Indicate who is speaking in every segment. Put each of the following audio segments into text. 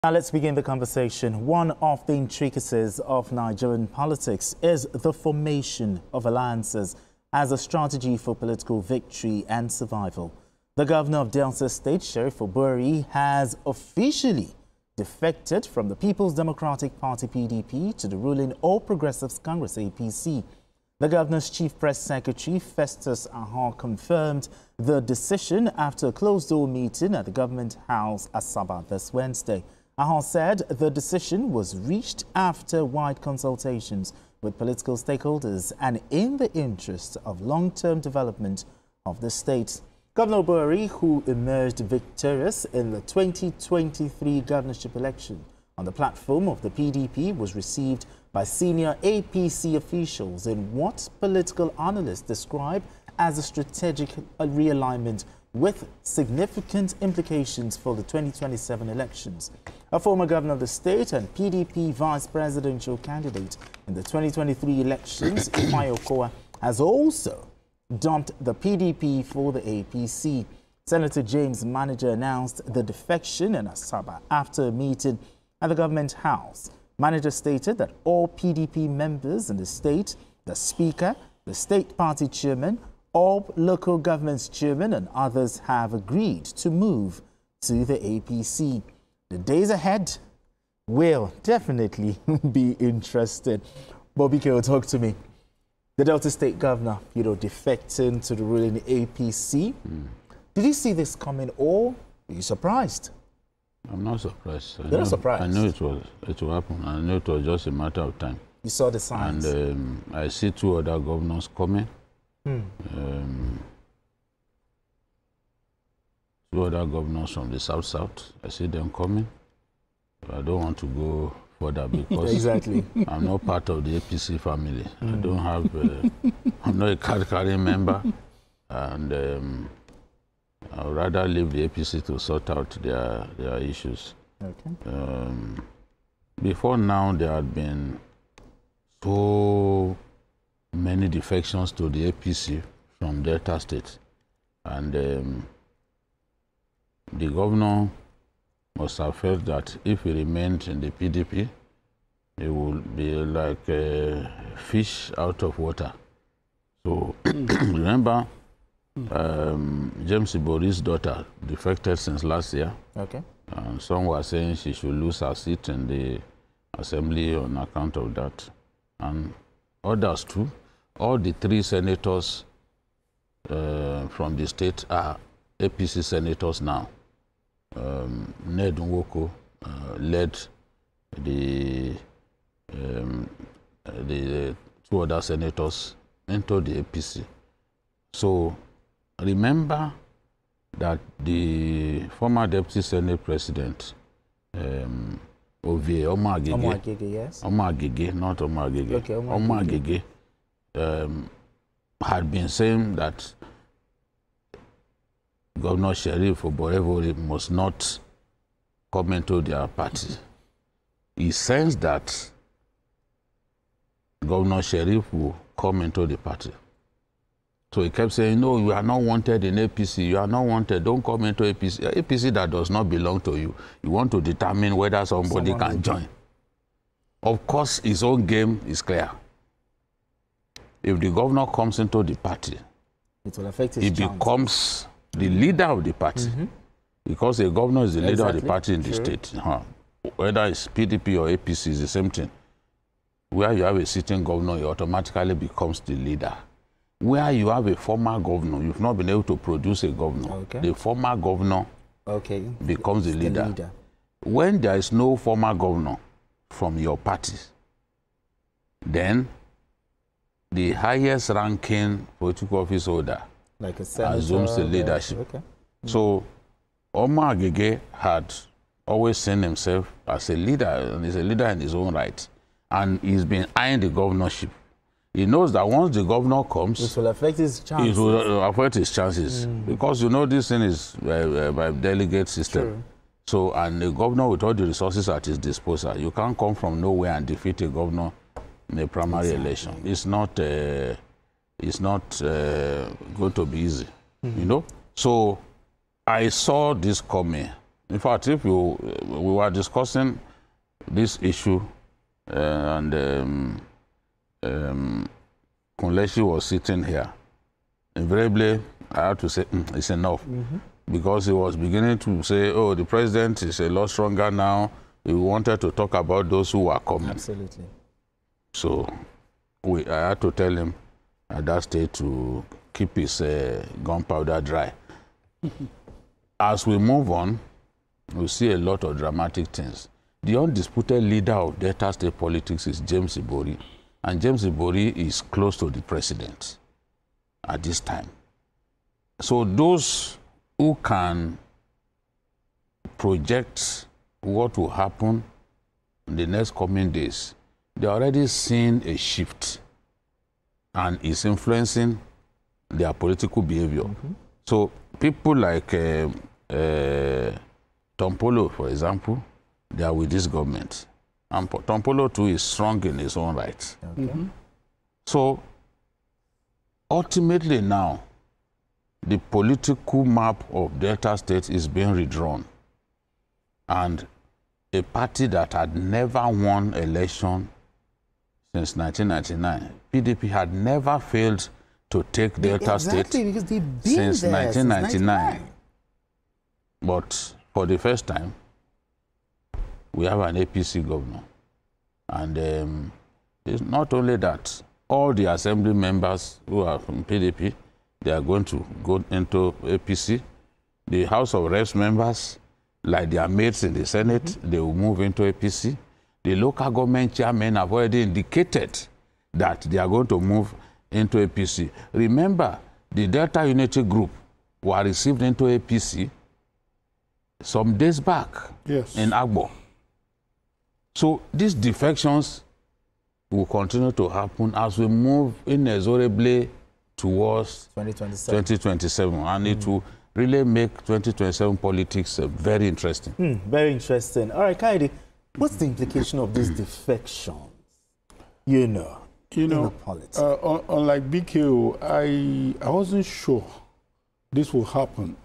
Speaker 1: Now let's begin the conversation. One of the intricacies of Nigerian politics is the formation of alliances as a strategy for political victory and survival. The governor of Delta State, Sheriff Oborevwori, has officially defected from the People's Democratic Party PDP to the ruling All Progressives Congress APC. The governor's chief press secretary, Festus Ahon, confirmed the decision after a closed-door meeting at the government house Asaba this Wednesday. Ahon said the decision was reached after wide consultations with political stakeholders and in the interest of long-term development of the state. Governor Oborevwori, who emerged victorious in the 2023 governorship election on the platform of the PDP, was received by senior APC officials in what political analysts describe as a strategic realignment with significant implications for the 2027 elections. A former governor of the state and PDP vice presidential candidate in the 2023 elections, Okowa, has also dumped the PDP for the APC. Senator James Manager announced the defection in Asaba after a meeting at the government house. Manager stated that all PDP members in the state, the speaker, the state party chairman, all local governments chairmen and others have agreed to move to the APC. The days ahead will definitely be interesting. Bobby K, talk to me. The Delta State governor, defecting to the ruling APC. Did you see this coming or are you surprised?
Speaker 2: I'm not surprised.
Speaker 1: You're not surprised?
Speaker 2: I knew it will happen. I knew it was just a matter of time.
Speaker 1: You saw the signs?
Speaker 2: And I see two other governors coming. Two other governors from the South. I see them coming. But I don't want to go further because
Speaker 1: exactly.
Speaker 2: I'm not part of the APC family. I don't have, I'm not a card-carrying member. And I would rather leave the APC to sort out their issues.
Speaker 1: Okay.
Speaker 2: Before now, there had been so many defections to the APC from Delta State. And the governor must have felt that if he remained in the PDP, he would be like a fish out of water. So remember, James Ibori's daughter defected since last year.
Speaker 1: Okay.
Speaker 2: And some were saying she should lose her seat in the assembly on account of that. And others too. All the three senators from the state are APC senators now. Ned Nwoko led the two other senators into the APC. So remember that the former Deputy Senate President,
Speaker 1: Omagege, yes?
Speaker 2: Omagege, not Omagege.
Speaker 1: Okay,
Speaker 2: Omagege had been saying that Governor Sheriff Oborevwori must not come into their party. He sensed that Governor Sheriff will come into the party. So he kept saying, no, you are not wanted in APC. You are not wanted. Don't come into APC. APC that does not belong to you. You want to determine whether somebody can join. Of course, his own game is clear. If the governor comes into the party,
Speaker 1: it will affect his
Speaker 2: he becomes the leader of the party. Because a governor is the leader of the party in the state. Whether it's PDP or APC, is the same thing. Where you have a sitting governor, he automatically becomes the leader. Where you have a former governor, you've not been able to produce a governor.
Speaker 1: Okay.
Speaker 2: The former governor becomes the leader. When there is no former governor from your party, then the highest ranking political office holder
Speaker 1: like a senator,
Speaker 2: assumes the leadership.
Speaker 1: Okay.
Speaker 2: So Omagege had always seen himself as a leader, and he's a leader in his own right. And he's been eyeing the governorship. He knows that once the governor comes,
Speaker 1: it will affect his chances.
Speaker 2: It will affect his chances. Because this thing is by delegate system.
Speaker 1: True.
Speaker 2: So, and the governor with all the resources at his disposal, you can't come from nowhere and defeat a governor in a primary election. It's not going to be easy, So I saw this coming In fact, if we were discussing this issue and Kunleshi was sitting here, invariably I had to say, it's enough. Because he was beginning to say, oh, the president is a lot stronger now. He wanted to talk about those who are coming.
Speaker 1: Absolutely.
Speaker 2: So I had to tell him at that stage to keep his gunpowder dry. As we move on, we see a lot of dramatic things. The undisputed leader of Delta State politics is James Ibori. And James Ibori is close to the president at this time. So those who can project what will happen in the next coming days, they're already seeing a shift and it's influencing their political behavior. So people like Tompolo, for example, they are with this government. And Tompolo too is strong in his own right. So ultimately now, the political map of Delta State is being redrawn. And a party that had never won election since 1999, PDP had never failed to take Delta State
Speaker 1: because they've been
Speaker 2: since
Speaker 1: there
Speaker 2: 1999. But for the first time, we have an APC governor. And it's not only that, all the assembly members who are from PDP, they are going to go into APC. The House of Reps members, like their mates in the Senate, they will move into APC. The local government chairmen have already indicated that they are going to move into APC. Remember, the Delta Unity Group were received into APC some days back in Agbo. So these defections will continue to happen as we move inexorably towards 2027. And it will really make 2027 politics very interesting.
Speaker 1: Very interesting. All right, Kaidi, what's the implication of these defections, in the politics?
Speaker 3: Unlike BKO, I wasn't sure this will happen.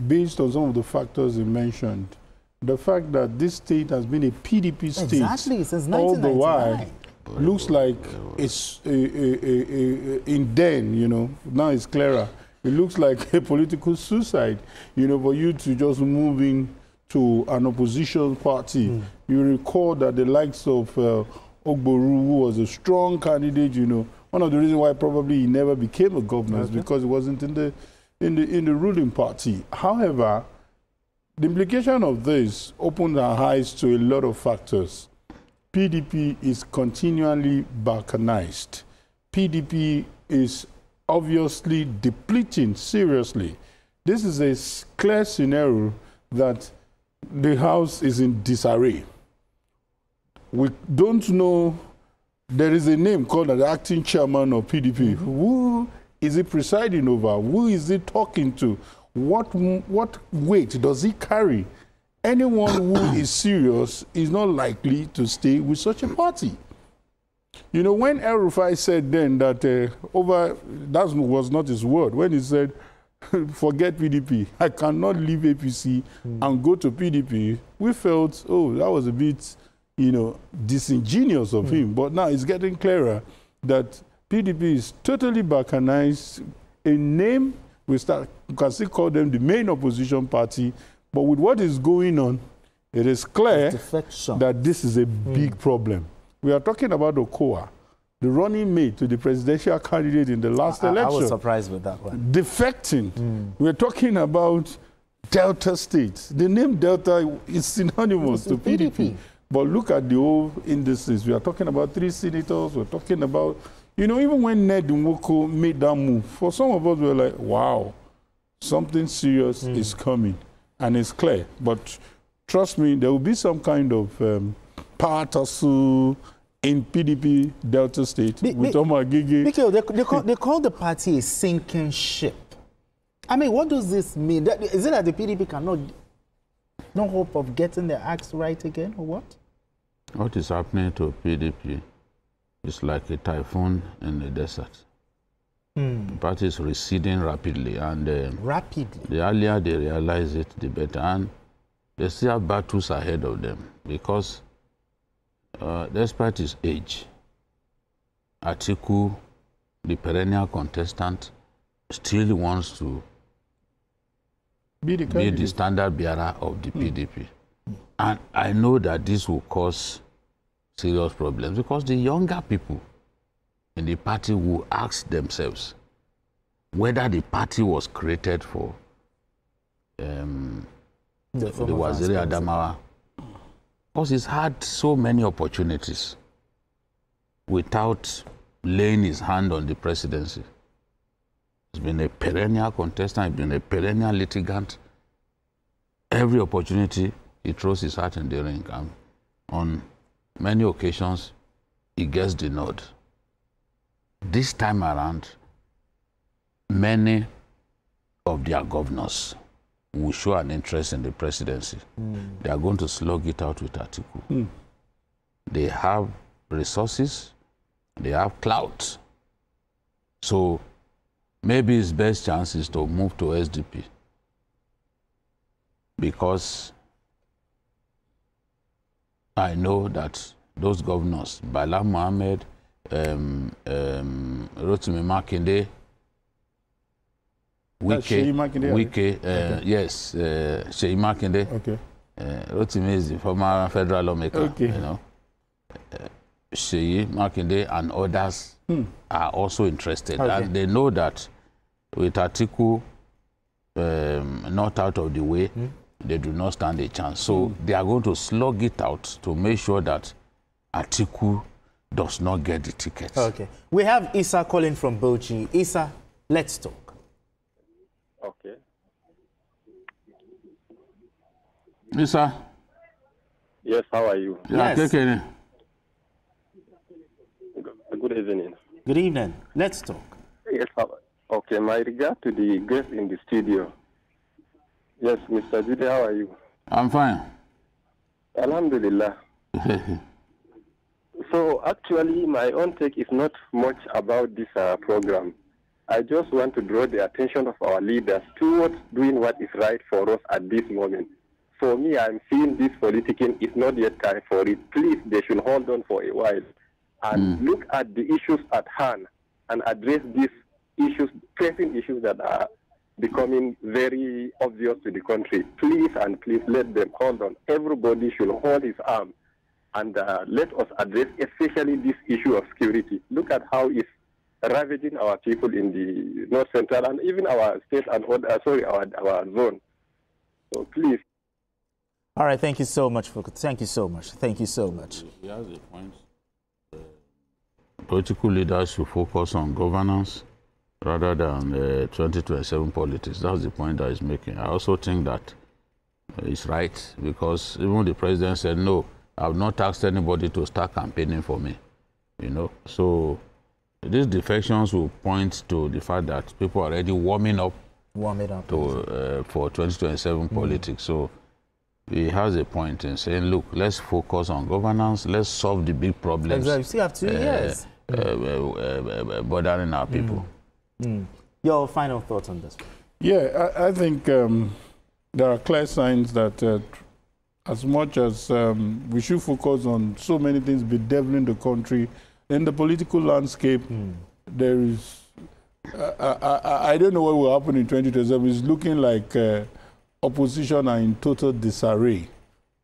Speaker 3: Based on some of the factors you mentioned. The fact that this state has been a PDP state
Speaker 1: since 1999.
Speaker 3: all the while looks like it's in then, now it's clearer. It looks like a political suicide, for you to just move into an opposition party. You recall that the likes of Oborevwori, who was a strong candidate, one of the reasons why probably he never became a governor is because he wasn't in the ruling party. However, the implication of this opened our eyes to a lot of factors. PDP is continually balkanized. PDP is obviously depleting seriously. This is a clear scenario that the House is in disarray. We don't know, there is a name called the acting chairman of PDP. Who is he presiding over? Who is he talking to? What weight does he carry? Anyone who is serious is not likely to stay with such a party. When El Rufai said then that that was not his word, when he said, forget PDP, I cannot leave APC and go to PDP, we felt, oh, that was a bit, disingenuous of him. But now it's getting clearer that PDP is totally balkanized. A name, you can still call them the main opposition party, but with what is going on, it is clear that this is a big problem. We are talking about Okoa, the running mate to the presidential candidate in the last election.
Speaker 1: I was surprised with that one.
Speaker 3: Defecting. We're talking about Delta State. The name Delta is synonymous to PDP. But look at the whole indices. We are talking about 3 senators. We're talking about, even when Ned Nwoko made that move, for some of us, we were like, wow, something serious is coming. And it's clear. But trust me, there will be some kind of power tussle in PDP Delta State with Omar Gigi.
Speaker 1: They call the party a sinking ship. I mean, what does this mean? Is it that the PDP cannot, no hope of getting their acts right again, or what?
Speaker 2: What is happening to PDP is like a typhoon in the desert. The party is receding rapidly, and the earlier they realize it, the better. And they still have battles ahead of them because despite his age, Atiku, the perennial contestant, still wants to be the standard bearer of the PDP. And I know that this will cause serious problems because the younger people in the party will ask themselves whether the party was created for the Waziri Adamawa, because he's had so many opportunities without laying his hand on the presidency. He's been a perennial contestant, he's been a perennial litigant. Every opportunity, he throws his hat in the ring. And on many occasions, he gets the nod. This time around, many of their governors will show an interest in the presidency. They are going to slug it out with Atiku. They have resources, they have clout. So maybe his best chance is to move to SDP, because I know that those governors, Bala Mohammed, Rotimi Makinde, yes, Sheyi Makinde. Okay. Rotimi is the former federal lawmaker. Okay. You know, Sheyi Makinde and others are also interested, and they know that with Atiku not out of the way, they do not stand a chance. So they are going to slug it out to make sure that Atiku does not get the tickets.
Speaker 1: Okay. We have Isa calling from Bauchi. Isa, let's talk.
Speaker 4: Okay.
Speaker 2: Isa?
Speaker 4: Yes, how are you?
Speaker 2: Yeah,
Speaker 1: yes.
Speaker 4: Good evening.
Speaker 1: Good evening. Let's talk.
Speaker 4: Yes, okay. My regard to the guest in the studio. Yes, Mr. Jide, how are you?
Speaker 2: I'm fine.
Speaker 4: Alhamdulillah. So actually, my own take is not much about this program. I just want to draw the attention of our leaders towards doing what is right for us at this moment. For me, I'm seeing this politicking is not yet time for it. Please, they should hold on for a while and look at the issues at hand and address these issues, pressing issues that are becoming very obvious to the country. Please and please let them hold on. Everybody should hold his arm and let us address especially this issue of security. Look at how it's ravaging our people in the North Central and even our state and our zone. So please.
Speaker 1: All right, thank you so much. Thank you so much. Thank you so much.
Speaker 2: He has a point. Political leaders should focus on governance rather than 2027 politics. That's the point that he's making. I also think that he's right, because even the president said, no, I've not asked anybody to start campaigning for me. You know, so these defections will point to the fact that people are already warming up to, for 2027 politics. So he has a point in saying, look, let's focus on governance, let's solve the big problems.
Speaker 1: Exactly. We still have 2 years.
Speaker 2: Bothering our people.
Speaker 1: Your final thoughts on this?
Speaker 3: Yeah, I think there are clear signs that as much as we should focus on so many things bedeviling the country, in the political landscape, there is, I don't know what will happen in 2027. It's looking like opposition are in total disarray,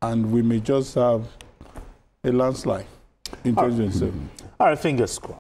Speaker 3: and we may just have a landslide in 2027.
Speaker 1: All right, fingers crossed.